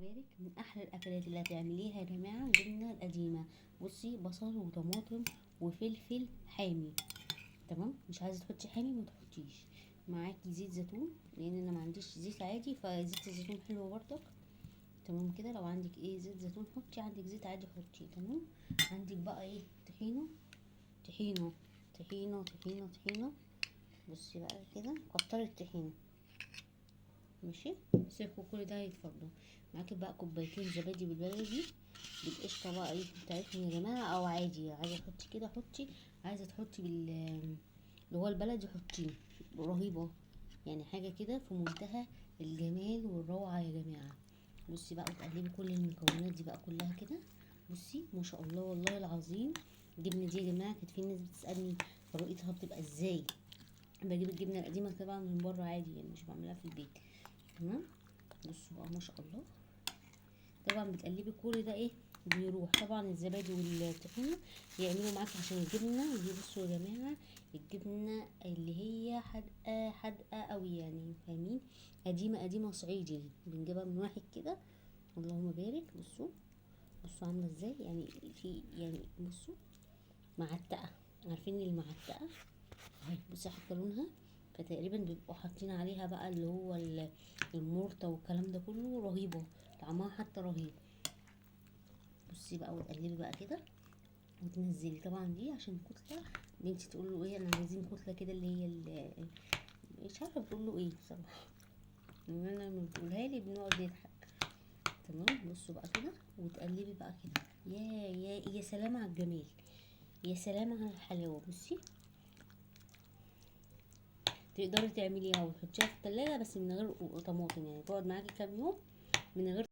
بارك، من احلى الاكلات اللي هتعمليها يا جماعه الجبنه القديمه. بصي، بصل وطماطم وفلفل حامي. تمام، مش عايزه تحطي حامي ما تحطيش. معاكي زيت زيتون، لان انا ما عنديش زيت عادي، فزيت الزيتون حلو برضك. تمام كده، لو عندك زيت زيتون حطي، عندك زيت عادي حطي. تمام. عندك بقى طحينه طحينه طحينه طحينه طحينه. بصي بقى كده، كتري الطحينه. ماشي، سيبكوا كل ده يتفضل. معاكي بقى كوبايتين زبادي بالبلدي بالقشطه بقى بتاعتهم يا جماعه، او عادي عايزه تحطي كده حطي، عايزه تحطي اللي هو البلدي حطيه. رهيبه يعني، حاجه كده في منتهى الجمال والروعه يا جماعه. بصي بقى، وتقلبي كل المكونات دي بقى كلها كده. بصي ما شاء الله والله العظيم. الجبنه دي يا جماعه كانت في ناس بتسالني طريقتها بتبقى ازاي. بجيب الجبنه القديمه طبعا من بره عادي، يعني مش بعملها في البيت. تمام. بصوا بقى ما شاء الله. طبعا بتقلبي كل ده بيروح طبعا الزبادي والطحينه يعملوا معاكي عشان الجبنه دي. بصوا يا جماعه، الجبنه اللي هي حادقه حادقه قوي، يعني فاهمين؟ قديمه قديمه صعيدي، بنجيبها من واحد كده. اللهم بارك. بصوا بصوا عامله ازاي، يعني يعني بصوا معتقه. عارفين المعتقه اهي؟ بصي حاطه لونها. فتقريبا بيبقوا حاطين عليها بقى اللي هو المرطه والكلام ده كله. رهيبه طعمها حتى رهيب. بصي بقى، وتقلبي بقى كده وتنزلي طبعا دي عشان كتله. بنتي تقول له انا عايزين كتله كده اللي هي مش عارفه بتقول له بصراحه. انا لما بتقولها لي بنقعد نضحك. تمام. بصوا بقى كده، وتقلبي بقى كده. يا سلام على الجمال، يا سلام على الحلاوه. بصي، تقدري تعمليها وتحطيها في التلاجة بس من غير طماطم، يعني تقعد معاكي كام يوم من غير